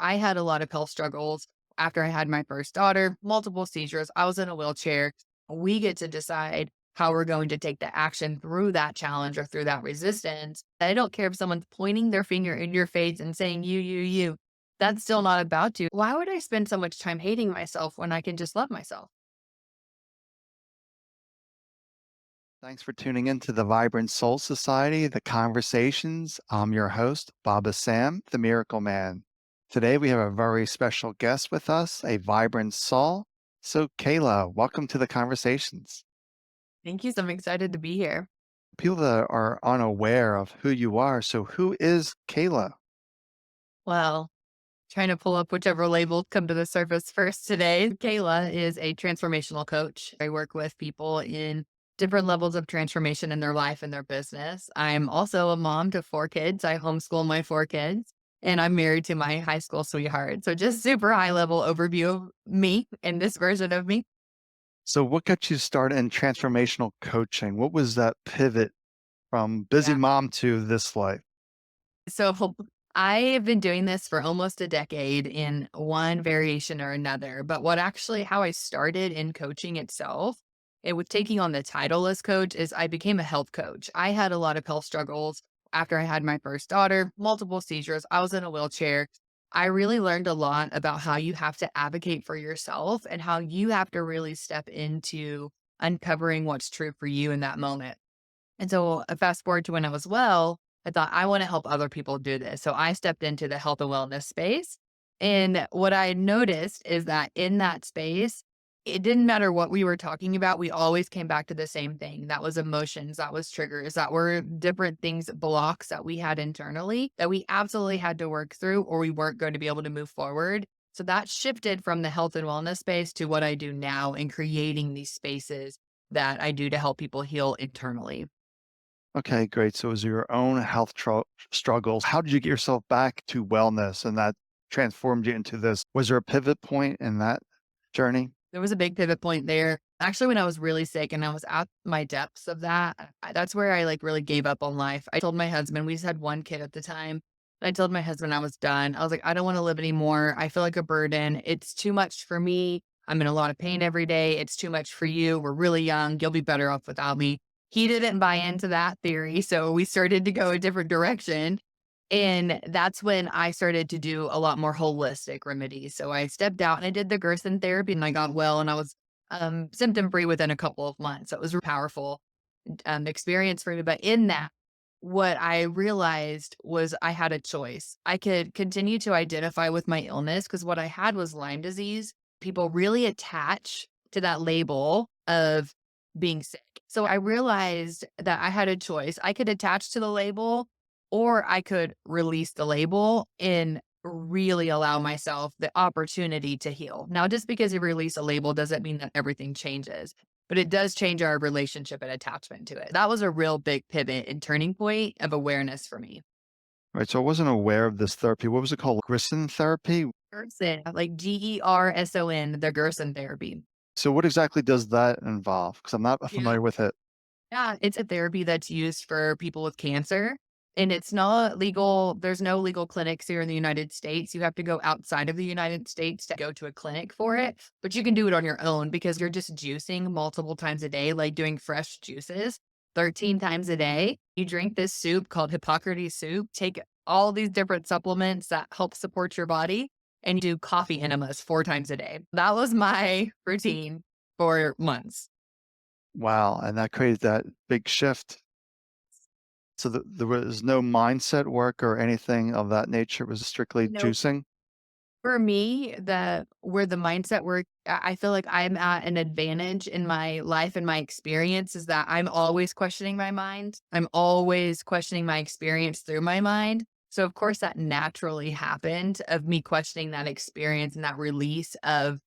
I had a lot of health struggles after I had my first daughter, multiple seizures. I was in a wheelchair. We get to decide how we're going to take the action through that challenge or through that resistance. I don't care if someone's pointing their finger in your face and saying, you. That's still not about you. Why would I spend so much time hating myself when I can just love myself? Thanks for tuning in to the Vibrant Soul Society, The Conversations. I'm your host, Baba Sam, the Miracle Man. Today we have a very special guest with us, a vibrant soul. So, Kayla, welcome to the Conversations. Thank you. So I'm excited to be here. People that are unaware of who you are, so who is Kayla? Well, trying to pull up whichever label come to the surface first today. Kayla is a transformational coach. I work with people in different levels of transformation in their life and their business. I'm also a mom to 4 kids. I homeschool my 4 kids, and I'm married to my high school sweetheart. So just super high level overview of me and this version of me. So, what got you started in transformational coaching? What was that pivot from busy Yeah. mom to this life? So I have been doing this for almost a decade in one variation or another. But how I started in coaching itself, it with taking on the title as coach, is I became a health coach. I had a lot of health struggles after I had my first daughter, multiple seizures. I was in a wheelchair. I really learned a lot about how you have to advocate for yourself and how you have to really step into uncovering what's true for you in that moment. And so, fast forward to when I was well, I thought, I want to help other people do this. So I stepped into the health and wellness space. And what I noticed is that in that space, it didn't matter what we were talking about. We always came back to the same thing. That was emotions, that was triggers, that were different things, blocks that we had internally that we absolutely had to work through, or we weren't going to be able to move forward. So that shifted from the health and wellness space to what I do now in creating these spaces that I do to help people heal internally. Okay, great. So, it was your own health struggles. How did you get yourself back to wellness and that transformed you into this? Was there a pivot point in that journey? There was a big pivot point there. Actually, when I was really sick and I was at my depths of that, that's where I like really gave up on life. I told my husband, we just had 1 kid at the time. I told my husband I was done. I was like, I don't want to live anymore. I feel like a burden. It's too much for me. I'm in a lot of pain every day. It's too much for you. We're really young. You'll be better off without me. He didn't buy into that theory. So we started to go a different direction. And that's when I started to do a lot more holistic remedies. So I stepped out and I did the Gerson therapy and I got well and I was symptom free within a couple of months. So it was a powerful experience for me. But in that, what I realized was I had a choice. I could continue to identify with my illness because what I had was Lyme disease. People really attach to that label of being sick. So I realized that I had a choice. I could attach to the label or I could release the label and really allow myself the opportunity to heal. Now, just because you release a label doesn't mean that everything changes, but it does change our relationship and attachment to it. That was a real big pivot and turning point of awareness for me. Right. So, I wasn't aware of this therapy. What was it called? Gerson therapy? Gerson, like Gerson, the Gerson therapy. So, what exactly does that involve? Because I'm not Yeah. familiar with it. Yeah, it's a therapy that's used for people with cancer, and it's not legal. There's no legal clinics here in the United States. You have to go outside of the United States to go to a clinic for it, but you can do it on your own because you're just juicing multiple times a day, like doing fresh juices 13 times a day. You drink this soup called Hippocrates soup, take all these different supplements that help support your body, and you do coffee enemas 4 times a day. That was my routine for months. Wow. And that created that big shift. So, there was no mindset work or anything of that nature. It was strictly No. juicing. For me, where the mindset work, I feel like I'm at an advantage in my life and my experience is that I'm always questioning my mind. I'm always questioning my experience through my mind. So of course that naturally happened of me questioning that experience and that release of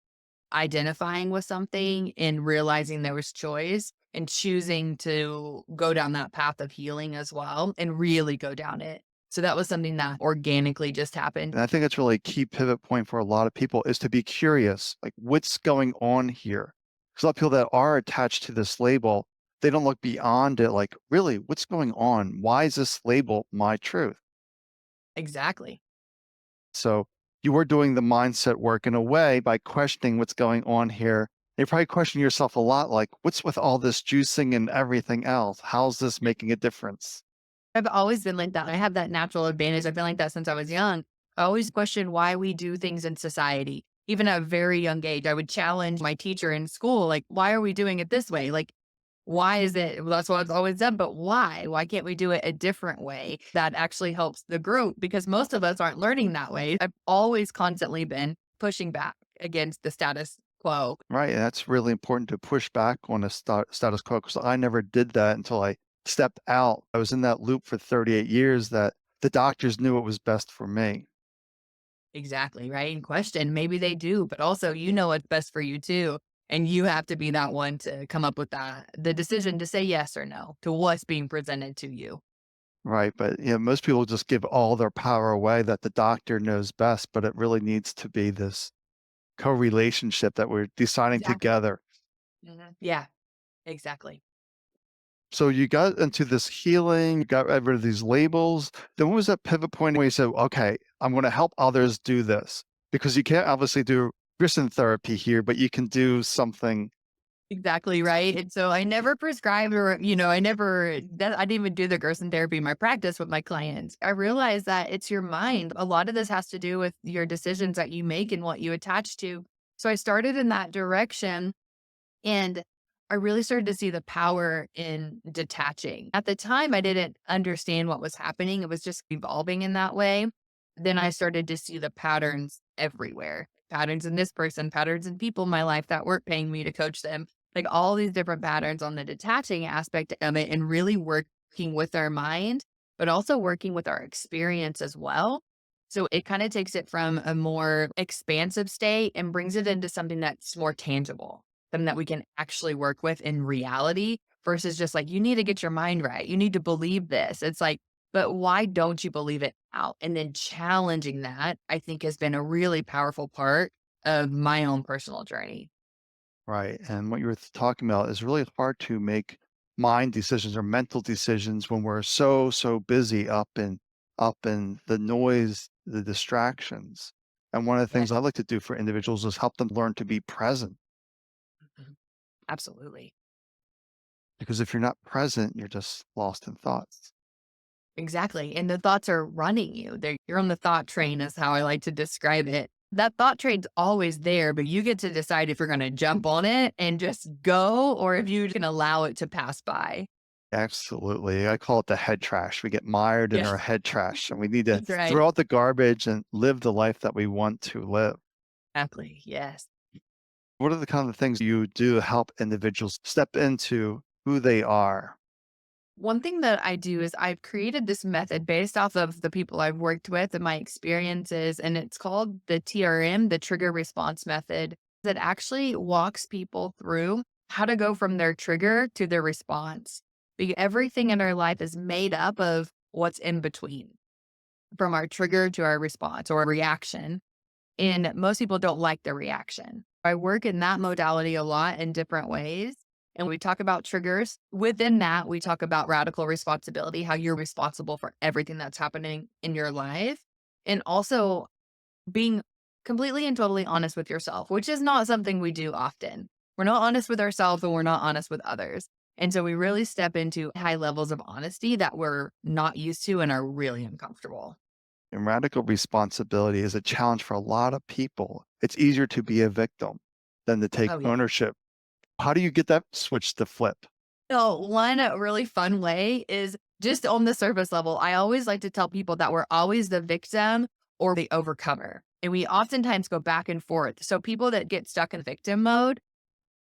identifying with something and realizing there was choice and choosing to go down that path of healing as well and really go down it. So that was something that organically just happened. And I think that's really a key pivot point for a lot of people is to be curious, like what's going on here? Because a lot of people that are attached to this label, they don't look beyond it. Like, really, what's going on? Why is this label my truth? Exactly. So, you were doing the mindset work in a way by questioning what's going on here. You probably question yourself a lot, like, what's with all this juicing and everything else? How's this making a difference? I've always been like that. I have that natural advantage. I've been like that since I was young. I always question why we do things in society. Even at a very young age, I would challenge my teacher in school, like, why are we doing it this way? Like, why is it? Well, that's what I've always done, but why? Why can't we do it a different way that actually helps the group? Because most of us aren't learning that way. I've always constantly been pushing back against the status quo. Right, and that's really important to push back on a status quo because I never did that until I stepped out. I was in that loop for 38 years that the doctors knew what was best for me. Exactly, right? In question, maybe they do, but also you know what's best for you too. And you have to be that one to come up with the decision to say yes or no to what's being presented to you. Right, but, most people just give all their power away that the doctor knows best, but it really needs to be this co-relationship that we're deciding Exactly. together. Yeah, exactly. So you got into this healing, you got rid of these labels. Then what was that pivot point where you said, okay, I'm going to help others do this? Because you can't obviously do Gerson therapy here, but you can do something. Exactly right. And so I never prescribed or, I didn't even do the Gerson therapy in my practice with my clients. I realized that it's your mind. A lot of this has to do with your decisions that you make and what you attach to. So I started in that direction. And I really started to see the power in detaching. At the time, I didn't understand what was happening. It was just evolving in that way. Then I started to see the patterns everywhere, patterns in this person, patterns in people in my life that weren't paying me to coach them, like all these different patterns on the detaching aspect of it, and really working with our mind, but also working with our experience as well. So it kind of takes it from a more expansive state and brings it into something that's more tangible, something that we can actually work with in reality versus just like, you need to get your mind right. You need to believe this. It's like, but why don't you believe it out? And then challenging that, I think, has been a really powerful part of my own personal journey. Right. And what you were talking about is really hard to make mind decisions or mental decisions when we're so busy up in the noise, the distractions. And one of the Yeah, things I like to do for individuals is help them learn to be present. mhm, absolutely. Because if you're not present, you're just lost in thoughts. Exactly. And the thoughts are running you. You're on the thought train, is how I like to describe it. That thought train's always there, but you get to decide if you're going to jump on it and just go or if you can allow it to pass by. Absolutely. I call it the head trash. We get mired in our Yes, head trash and we need to that's right. throw out the garbage and live the life that we want to live. Exactly. Yes. What are the kind of things you do to help individuals step into who they are? One thing that I do is I've created this method based off of the people I've worked with and my experiences, and it's called the TRM, the trigger response method, that actually walks people through how to go from their trigger to their response. Because everything in our life is made up of what's in between, from our trigger to our response or reaction. And most people don't like the reaction. I work in that modality a lot in different ways. And we talk about triggers. Within that, we talk about radical responsibility, how you're responsible for everything that's happening in your life. And also being completely and totally honest with yourself, which is not something we do often. We're not honest with ourselves and we're not honest with others. And so we really step into high levels of honesty that we're not used to and are really uncomfortable. And radical responsibility is a challenge for a lot of people. It's easier to be a victim than to take Oh, yeah. ownership. How do you get that switch to flip? So one really fun way is just on the surface level. I always like to tell people that we're always the victim or the overcomer. And we oftentimes go back and forth. So people that get stuck in victim mode,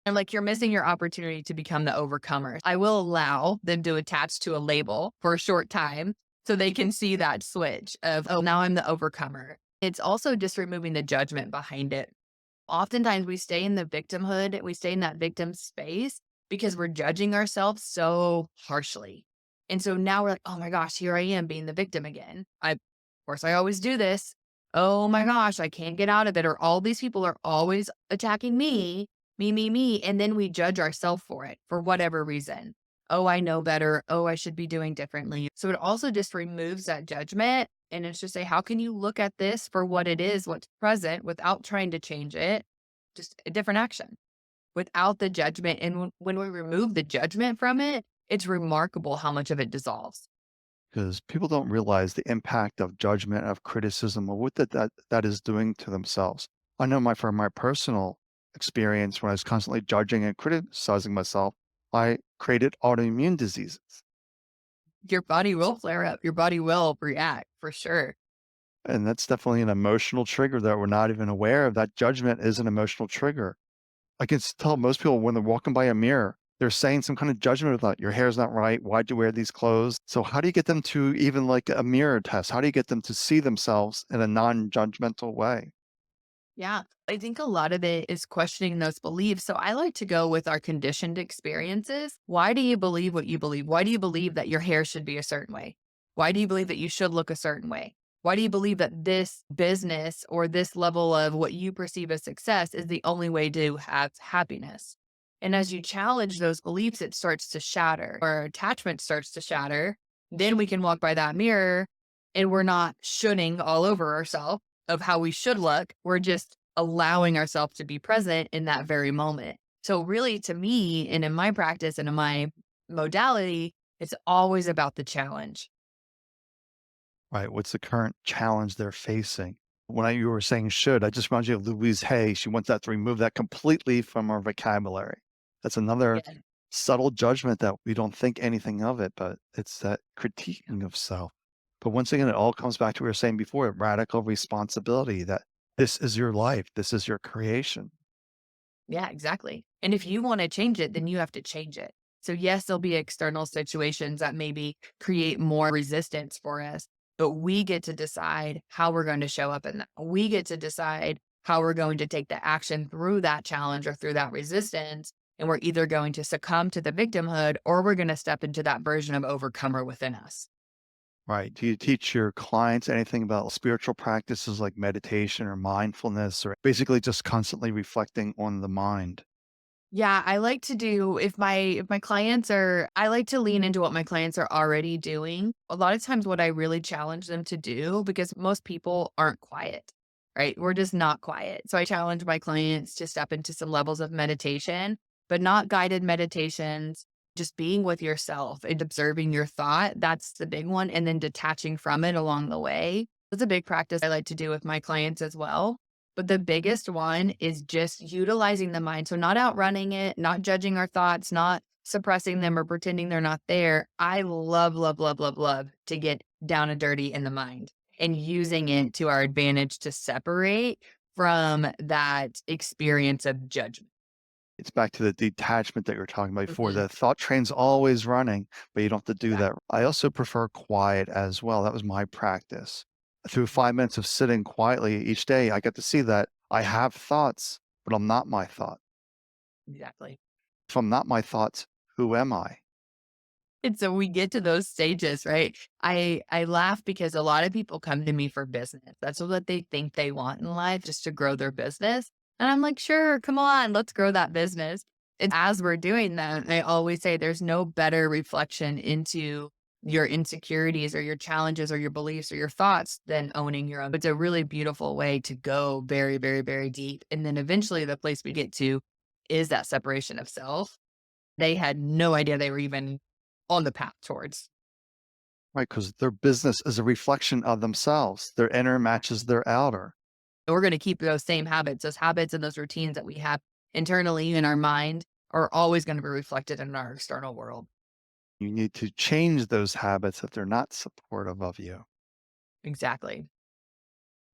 and like, you're missing your opportunity to become the overcomer. I will allow them to attach to a label for a short time so they can see that switch of, oh, now I'm the overcomer. It's also just removing the judgment behind it. Oftentimes we stay in the victimhood, we stay in that victim space because we're judging ourselves so harshly. And so now we're like, oh my gosh, here I am being the victim again. Of course, I always do this. Oh my gosh, I can't get out of it. Or all these people are always attacking me, me. And then we judge ourselves for it for whatever reason. Oh, I know better. Oh, I should be doing differently. So it also just removes that judgment And it's just say, how can you look at this for what it is, what's present without trying to change it? Just a different action without the judgment. And when we remove the judgment from it, it's remarkable how much of it dissolves. Because people don't realize the impact of judgment, of criticism, or what that is doing to themselves. I know from my personal experience when I was constantly judging and criticizing myself, I created autoimmune diseases. Your body will flare up. Your body will react for sure. And that's definitely an emotional trigger that we're not even aware of. That judgment is an emotional trigger. I can tell most people when they're walking by a mirror, they're saying some kind of judgment about your hair's not right. Why'd you wear these clothes? So how do you get them to even like a mirror test? How do you get them to see themselves in a non-judgmental way? Yeah, I think a lot of it is questioning those beliefs. So I like to go with our conditioned experiences. Why do you believe what you believe? Why do you believe that your hair should be a certain way? Why do you believe that you should look a certain way? Why do you believe that this business or this level of what you perceive as success is the only way to have happiness? And as you challenge those beliefs, it starts to shatter or attachment starts to shatter. Then we can walk by that mirror and we're not shoulding all over ourselves of how we should look. We're just allowing ourselves to be present in that very moment. So really to me and in my practice and in my modality, it's always about the challenge. Right? What's the current challenge they're facing? You were saying should, I just reminded you of Louise Hay. She wants that to remove that completely from our vocabulary. That's another Yeah. subtle judgment that we don't think anything of it, but it's that critiquing of self. But once again, it all comes back to what we were saying before, radical responsibility that this is your life, this is your creation. Yeah, exactly. And if you want to change it, then you have to change it. So yes, there'll be external situations that maybe create more resistance for us, but we get to decide how we're going to show up in that. We get to decide how we're going to take the action through that challenge or through that resistance. And we're either going to succumb to the victimhood or we're going to step into that version of overcomer within us. Right. Do you teach your clients anything about spiritual practices like meditation or mindfulness, or basically just constantly reflecting on the mind? Yeah, I like to do if my clients are I like to lean into what my clients are already doing. A lot of times what I really challenge them to do because most people aren't quiet, right? We're just not quiet. So I challenge my clients to step into some levels of meditation, but not guided meditations, just being with yourself and observing your thought. That's the big one. And then detaching from it along the way. That's a big practice I like to do with my clients as well. But the biggest one is just utilizing the mind. So not outrunning it, not judging our thoughts, not suppressing them or pretending they're not there. I love, love, love, love, love to get down and dirty in the mind and using it to our advantage to separate from that experience of judgment. It's back to the detachment that you were talking about before. Mhm. The thought train's always running, but you don't have to do that. Exactly. I also prefer quiet as well. That was my practice. Through 5 minutes of sitting quietly each day, I get to see that I have thoughts, but I'm not my thought. Exactly. If I'm not my thoughts, who am I? And so we get to those stages, right? I laugh because a lot of people come to me for business. That's what they think they want in life, just to grow their business. And I'm like, sure, come on, let's grow that business. And as we're doing that, I always say there's no better reflection into your insecurities or your challenges or your beliefs or your thoughts than owning your own. It's a really beautiful way to go very, very, very deep. And then eventually the place we get to is that separation of self. They had no idea they were even on the path towards. Right? Because their business is a reflection of themselves. Their inner matches their outer. And we're gonna keep those habits and those routines that we have internally in our mind are always gonna be reflected in our external world. You need to change those habits if they're not supportive of you. Exactly.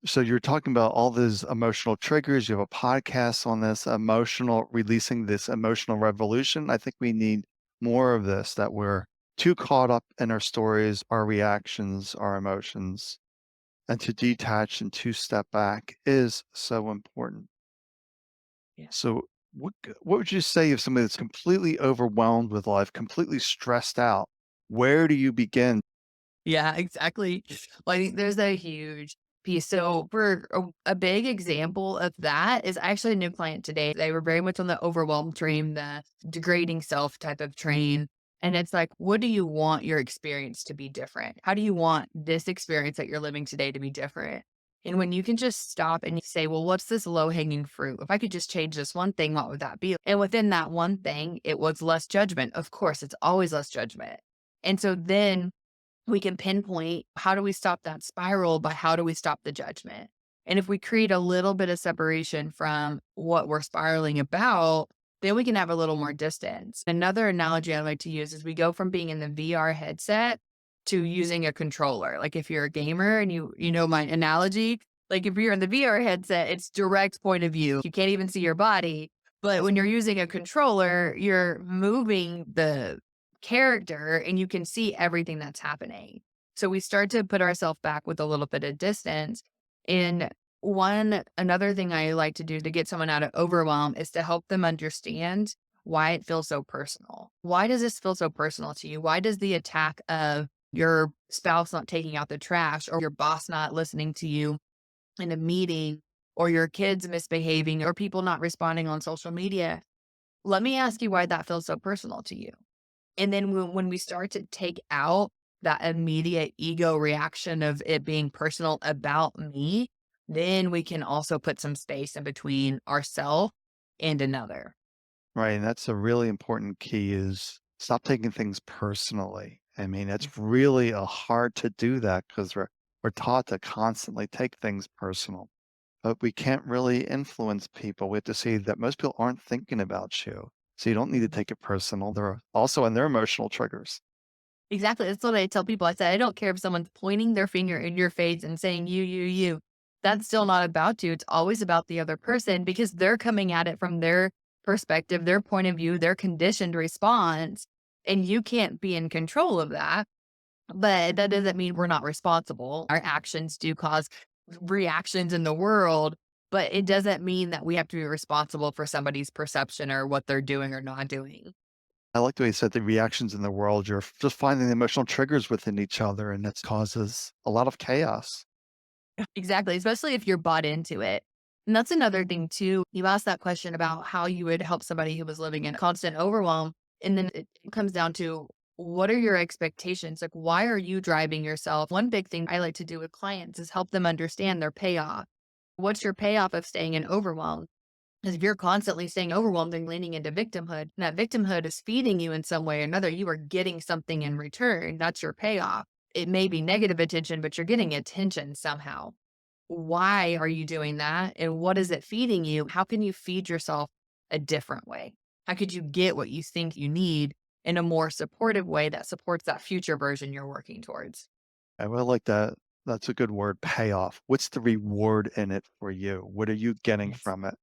So you're talking about all these emotional triggers. You have a podcast on this emotional releasing this emotional revolution. I think we need more of this, that we're too caught up in our stories, our reactions, our emotions, and to detach and to step back is so important. Yeah. So what would you say if somebody that's completely overwhelmed with life, completely stressed out, where do you begin? Yeah, exactly. Well, I think there's a huge piece. So for a big example of that is actually a new client today. They were very much on the overwhelmed train, the degrading self type of train. And it's like, what do you want your experience to be different? How do you want this experience that you're living today to be different? And when you can just stop and you say, well, what's this low hanging fruit? If I could just change this one thing, what would that be? And within that one thing, it was less judgment. Of course, it's always less judgment. And so then we can pinpoint how do we stop that spiral by how do we stop the judgment? And if we create a little bit of separation from what we're spiraling about, then we can have a little more distance. Another analogy I like to use is we go from being in the VR headset to using a controller. Like if you're a gamer and you know my analogy, like if you're in the VR headset, it's direct point of view. You can't even see your body. But when you're using a controller, you're moving the character and you can see everything that's happening. So we start to put ourselves back with a little bit of distance. And another thing I like to do to get someone out of overwhelm is to help them understand why it feels so personal. Why does this feel so personal to you? Why does the attack of your spouse not taking out the trash or your boss not listening to you in a meeting or your kids misbehaving or people not responding on social media? Let me ask you why that feels so personal to you. And then when we start to take out that immediate ego reaction of it being personal about me, then we can also put some space in between ourself and another. Right, and that's a really important key is stop taking things personally. I mean, it's really hard to do that because we're taught to constantly take things personal, but we can't really influence people. We have to see that most people aren't thinking about you, so you don't need to Mhm. take it personal. They're also in their emotional triggers. Exactly. That's what I tell people. I said, I don't care if someone's pointing their finger in your face and saying, you. That's still not about you. It's always about the other person because they're coming at it from their perspective, their point of view, their conditioned response. And you can't be in control of that. But that doesn't mean we're not responsible. Our actions do cause reactions in the world, but it doesn't mean that we have to be responsible for somebody's perception or what they're doing or not doing. I like the way you said the reactions in the world. You're just finding the emotional triggers within each other, and that causes a lot of chaos. Exactly, especially if you're bought into it. And that's another thing too. You asked that question about how you would help somebody who was living in constant overwhelm. And then it comes down to what are your expectations? Like, why are you driving yourself? One big thing I like to do with clients is help them understand their payoff. What's your payoff of staying in overwhelm? Because if you're constantly staying overwhelmed and leaning into victimhood, and that victimhood is feeding you in some way or another, you are getting something in return. That's your payoff. It may be negative attention, but you're getting attention somehow. Why are you doing that? And what is it feeding you? How can you feed yourself a different way? How could you get what you think you need in a more supportive way that supports that future version you're working towards? I really like that. That's a good word, payoff. What's the reward in it for you? What are you getting Yes. from it?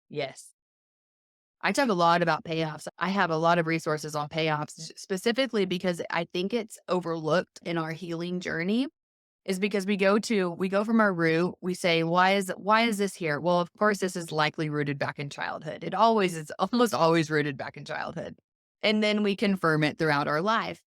Yes. I talk a lot about payoffs. I have a lot of resources on payoffs specifically because I think it's overlooked in our healing journey is because we go from our root, we say, why is this here? Well, of course, this is likely rooted back in childhood. It always is almost always rooted back in childhood. And then we confirm it throughout our life.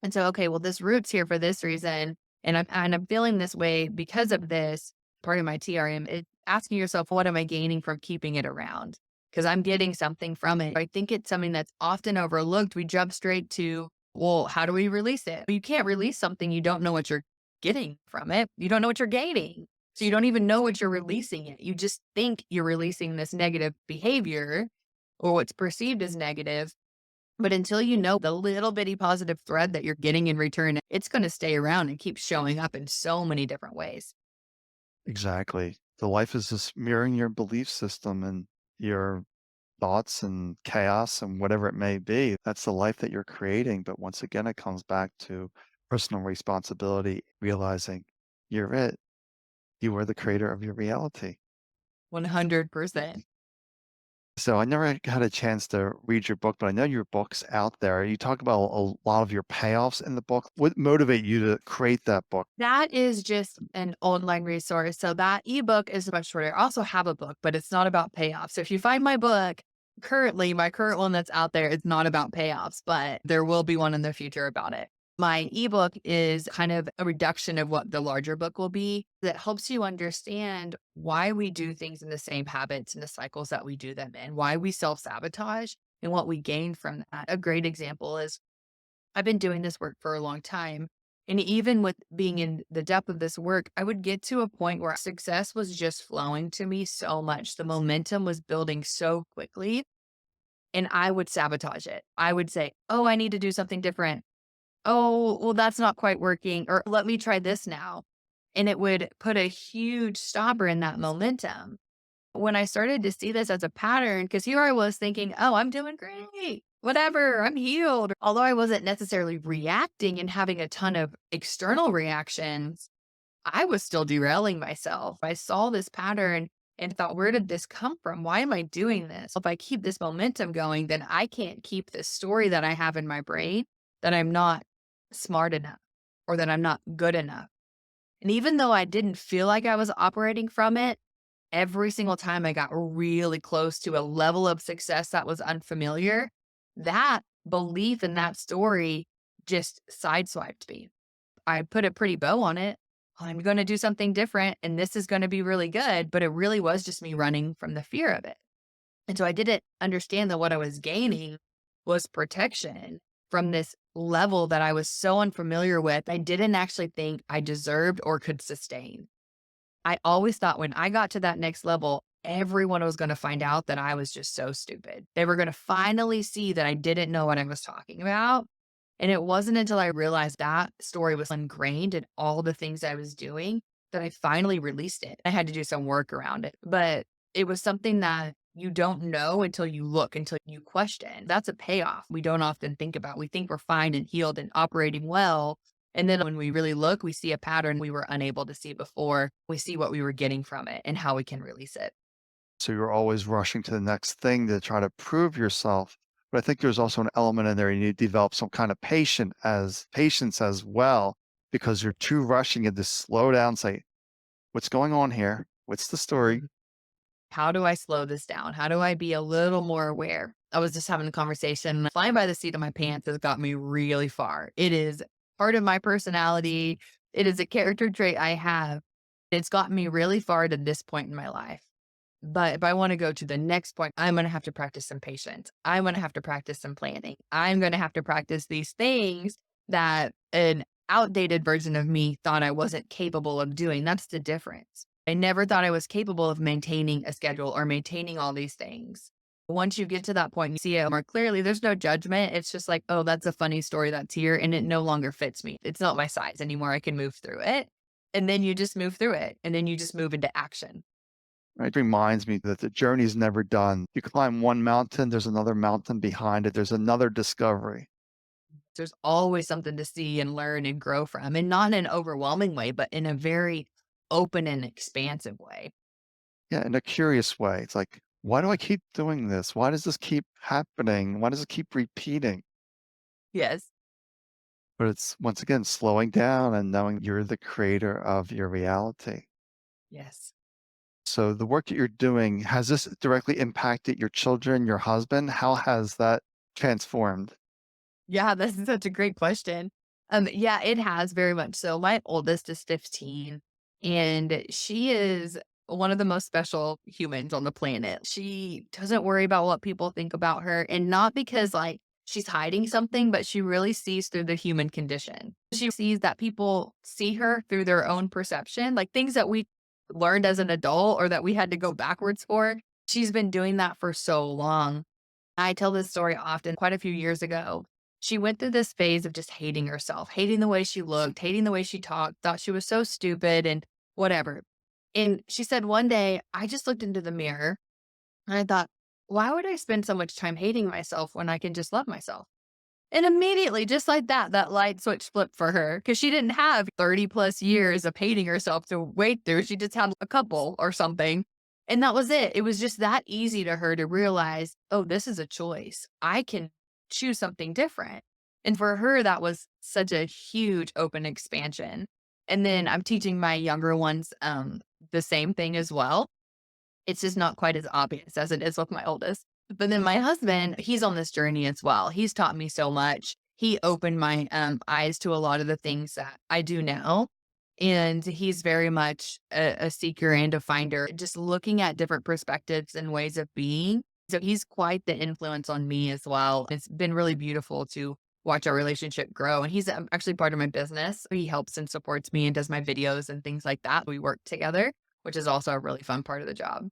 And so, okay, well, this root's here for this reason, and I'm feeling this way because of this. Part of my TRM, asking yourself, what am I gaining from keeping it around? Because I'm getting something from it. I think it's something that's often overlooked. We jump straight to, well, how do we release it? You can't release something you don't know what you're getting from it. You don't know what you're gaining. So you don't even know what you're releasing yet. You just think you're releasing this negative behavior or what's perceived as negative, but until you know the little bitty positive thread that you're getting in return, it's going to stay around and keep showing up in so many different ways. Exactly. The life is just mirroring your belief system and your thoughts and chaos and whatever it may be. That's the life that you're creating. But once again, it comes back to personal responsibility, realizing you're it. You are the creator of your reality. 100%. So I never had a chance to read your book, but I know your book's out there. You talk about a lot of your payoffs in the book. What motivated you to create that book? That is just an online resource. So that ebook is much shorter. I also have a book, but it's not about payoffs. So if you find my book, currently, my current one that's out there is not about payoffs, but there will be one in the future about it. My ebook is kind of a reduction of what the larger book will be that helps you understand why we do things in the same habits and the cycles that we do them in, why we self sabotage. and what we gain from that. A great example is I've been doing this work for a long time. And even with being in the depth of this work, I would get to a point where success was just flowing to me so much. The momentum was building so quickly, and I would sabotage it. I would say, oh, I need to do something different. Oh, well, that's not quite working. Or let me try this now. And it would put a huge stopper in that momentum. When I started to see this as a pattern, because here I was thinking, oh, I'm doing great, whatever, I'm healed. Although I wasn't necessarily reacting and having a ton of external reactions, I was still derailing myself. I saw this pattern and thought, where did this come from? Why am I doing this? If I keep this momentum going, then I can't keep this story that I have in my brain that I'm not smart enough or that I'm not good enough. And even though I didn't feel like I was operating from it, every single time I got really close to a level of success that was unfamiliar, that belief in that story just sideswiped me. I put a pretty bow on it. I'm going to do something different and this is going to be really good. But it really was just me running from the fear of it. And so I didn't understand that what I was gaining was protection from this level that I was so unfamiliar with. I didn't actually think I deserved or could sustain. I always thought when I got to that next level, everyone was going to find out that I was just so stupid. They were going to finally see that I didn't know what I was talking about. And it wasn't until I realized that story was ingrained in all the things I was doing that I finally released it. I had to do some work around it, but it was something that you don't know until you look, until you question. That's a payoff we don't often think about. We think we're fine and healed and operating well. And then when we really look, we see a pattern we were unable to see before. We see what we were getting from it and how we can release it. So you're always rushing to the next thing to try to prove yourself. But I think there's also an element in there you need to develop some kind of patience as well, because you're too rushing and to slow down, say, what's going on here? What's the story? Mhm. How do I slow this down? How do I be a little more aware? I was just having a conversation. Flying by the seat of my pants has got me really far. It is part of my personality. It is a character trait I have. It's gotten me really far to this point in my life. But if I want to go to the next point, I'm going to have to practice some patience. I'm going to have to practice some planning. I'm going to have to practice these things that an outdated version of me thought I wasn't capable of doing. That's the difference. I never thought I was capable of maintaining a schedule or maintaining all these things. Once you get to that point and you see it more clearly, there's no judgment. It's just like, oh, that's a funny story that's here and it no longer fits me. It's not my size anymore. I can move through it. And then you just move through it and then you just move into action. Right? It reminds me that the journey's never done. You climb one mountain, there's another mountain behind it, there's another discovery. There's always something to see and learn and grow from, and not in an overwhelming way, but in a very open and expansive way. Yeah, in a curious way. It's like, why do I keep doing this? Why does this keep happening? Why does it keep repeating? Yes. But it's once again slowing down and knowing you're the creator of your reality. Yes. So the work that you're doing, has this directly impacted your children, your husband? How has that transformed? Yeah, that's such a great question. Yeah, it has very much so. My oldest is 15, and she is one of the most special humans on the planet. She doesn't worry about what people think about her, and not because like she's hiding something, but she really sees through the human condition. She sees that people see her through their own perception, like things that we learned as an adult or that we had to go backwards for. She's been doing that for so long. I tell this story often. Quite a few years ago, she went through this phase of just hating herself, hating the way she looked, hating the way she talked, thought she was so stupid and whatever. And she said one day, I just looked into the mirror and I thought, why would I spend so much time hating myself when I can just love myself? And immediately, just like that, that light switch flipped for her because she didn't have 30 plus years of hating herself to wait through. She just had a couple or something. And that was it. It was just that easy to her to realize, oh, this is a choice. I can choose something different. And for her, that was such a huge open expansion. And then I'm teaching my younger ones the same thing as well. It's just not quite as obvious as it is with my oldest. But then my husband, he's on this journey as well. He's taught me so much. He opened my eyes to a lot of the things that I do now. And he's very much a seeker and a finder, just looking at different perspectives and ways of being So he's quite the influence on me as well. It's been really beautiful to watch our relationship grow. And he's actually part of my business. He helps and supports me and does my videos and things like that. We work together, which is also a really fun part of the job.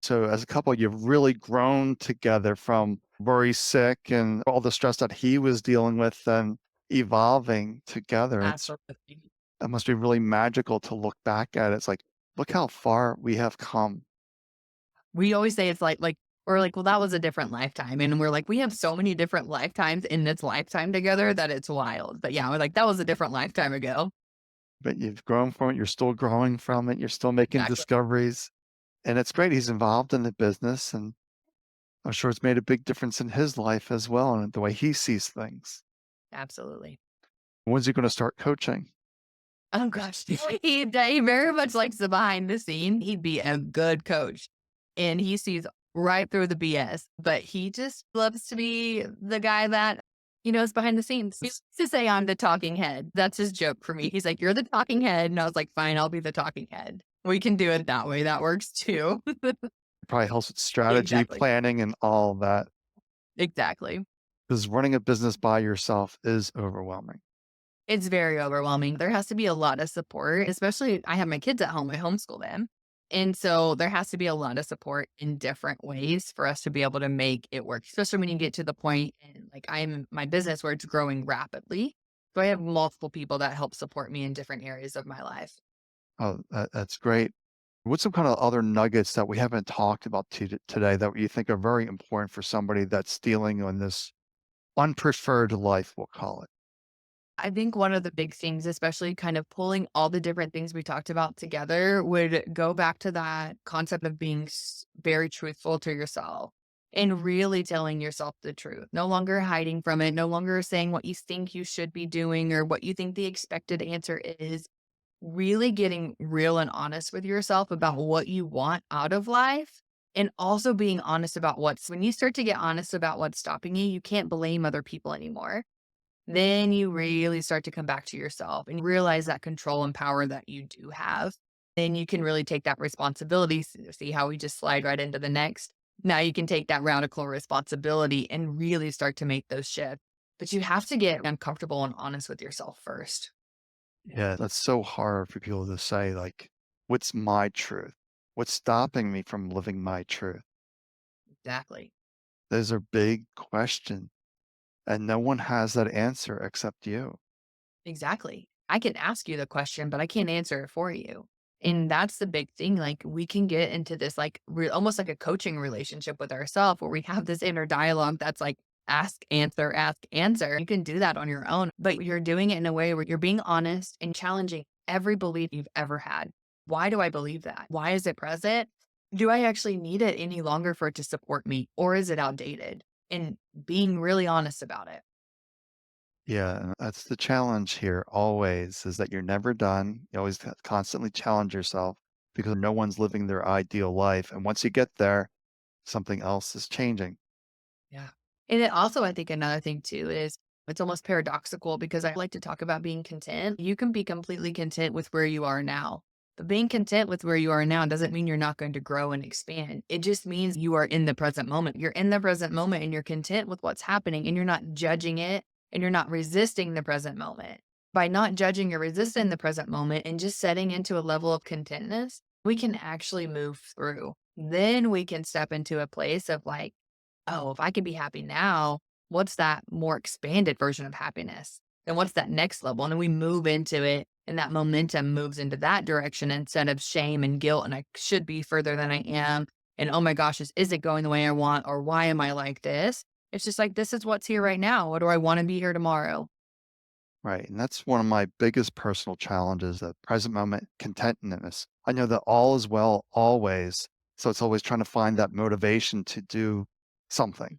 So as a couple, you've really grown together from worry sick and all the stress that he was dealing with and evolving together. Absolutely. That must be really magical to look back at. It's like, look how far we have come. We always say it's like we're like, "Well, that was a different lifetime," and we're like, "We have so many different lifetimes in this lifetime together that it's wild." But yeah, we're like, "That was a different lifetime ago." But you've grown from it. You're still growing from it. You're still making Exactly. discoveries. And it's great. He's involved in the business. And I'm sure it's made a big difference in his life as well and the way he sees things. Absolutely. When's he going to start coaching? Oh gosh, he very much likes the behind the scene. He'd be a good coach, and he sees right through the BS, but he just loves to be the guy that, is behind the scenes. He likes to say I'm the talking head. That's his joke for me. He's like, "You're the talking head," and I was like, "Fine, I'll be the talking head." We can do it that way. That works too. Probably helps with strategy, Exactly. planning, and all that. Exactly. Because running a business by yourself is overwhelming. It's very overwhelming. There has to be a lot of support, especially I have my kids at home. I homeschool them. And so there has to be a lot of support in different ways for us to be able to make it work, especially when you get to the point in like I'm my business where it's growing rapidly. So I have multiple people that help support me in different areas of my life. Oh, that's great. What's some kind of other nuggets that we haven't talked about today that you think are very important for somebody that's dealing on this unpreferred life, we'll call it? I think one of the big things, especially kind of pulling all the different things we talked about together, would go back to that concept of being very truthful to yourself and really telling yourself the truth. No longer hiding from it, no longer saying what you think you should be doing or what you think the expected answer is. Really getting real and honest with yourself about what you want out of life. And also being honest about when you start to get honest about what's stopping you, you can't blame other people anymore. Then you really start to come back to yourself and realize that control and power that you do have. Then you can really take that responsibility. See how we just slide right into the next. Now you can take that radical responsibility and really start to make those shifts. But you have to get uncomfortable and honest with yourself first. Yeah, that's so hard for people to say, like, what's my truth? What's stopping me from living my truth? Exactly. Those are big questions, and no one has that answer except you. Exactly. I can ask you the question, but I can't answer it for you. And that's the big thing. Like we can get into this like almost like a coaching relationship with ourselves where we have this inner dialogue that's like ask, answer, ask, answer. You can do that on your own, but you're doing it in a way where you're being honest and challenging every belief you've ever had. Why do I believe that? Why is it present? Do I actually need it any longer for it to support me or is it outdated? And being really honest about it. Yeah, and that's the challenge here always is that you're never done. You always constantly challenge yourself because no one's living their ideal life. And once you get there, something else is changing. Yeah. And then also, I think another thing too is it's almost paradoxical because I like to talk about being content. You can be completely content with where you are now. But being content with where you are now doesn't mean you're not going to grow and expand. It just means you are in the present moment. You're in the present moment and you're content with what's happening and you're not judging it and you're not resisting the present moment. By not judging or resisting the present moment and just setting into a level of contentness, we can actually move through. Then we can step into a place of like, oh, if I can be happy now, what's that more expanded version of happiness? And what's that next level? And then we move into it, and that momentum moves into that direction instead of shame and guilt. And I should be further than I am. And oh my gosh, this isn't going the way I want, or why am I like this? It's just like, this is what's here right now. What do I want to be here tomorrow? Right. And that's one of my biggest personal challenges, the present moment contentedness. I know that all is well always. So it's always trying to find that motivation to do something.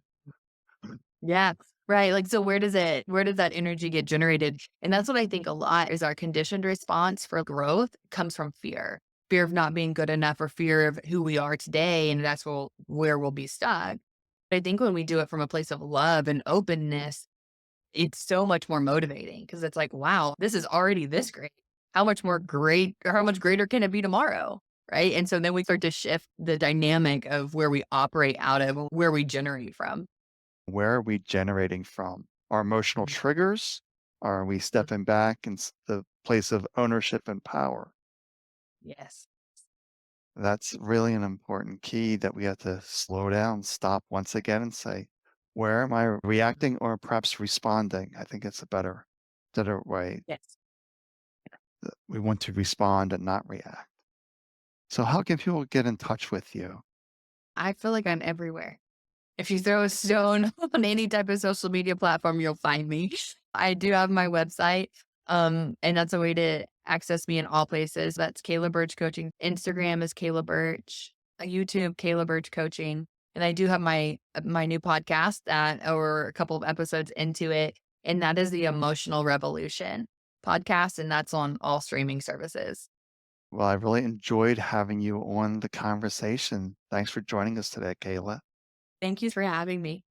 Yeah. Right. Like, so where does that energy get generated? And that's what I think a lot is our conditioned response for growth comes from fear of not being good enough or fear of who we are today. And that's where we'll be stuck. I think when we do it from a place of love and openness, it's so much more motivating because it's like, wow, this is already this great. How much more great or how much greater can it be tomorrow? right? And so then we start to shift the dynamic of where we operate out of, where we generate from. Where are we generating from? Our emotional triggers? Are we Mhm. stepping back in the place of ownership and power? Yes. That's really an important key that we have to slow down, stop once again, and say, where am I reacting or perhaps responding? I think it's a better way. Yes. We want to respond and not react. So, how can people get in touch with you? I feel like I'm everywhere. If you throw a stone on any type of social media platform, you'll find me. I do have my website, and that's a way to access me in all places. That's Kayla Burch Coaching. Instagram is Kayla Burch. YouTube, Kayla Burch Coaching. And I do have my new podcast that, or a couple of episodes into it, and that is the Emotional Revolution podcast, and that's on all streaming services. Well, I really enjoyed having you on the conversation. Thanks for joining us today, Kayla. Thank you for having me.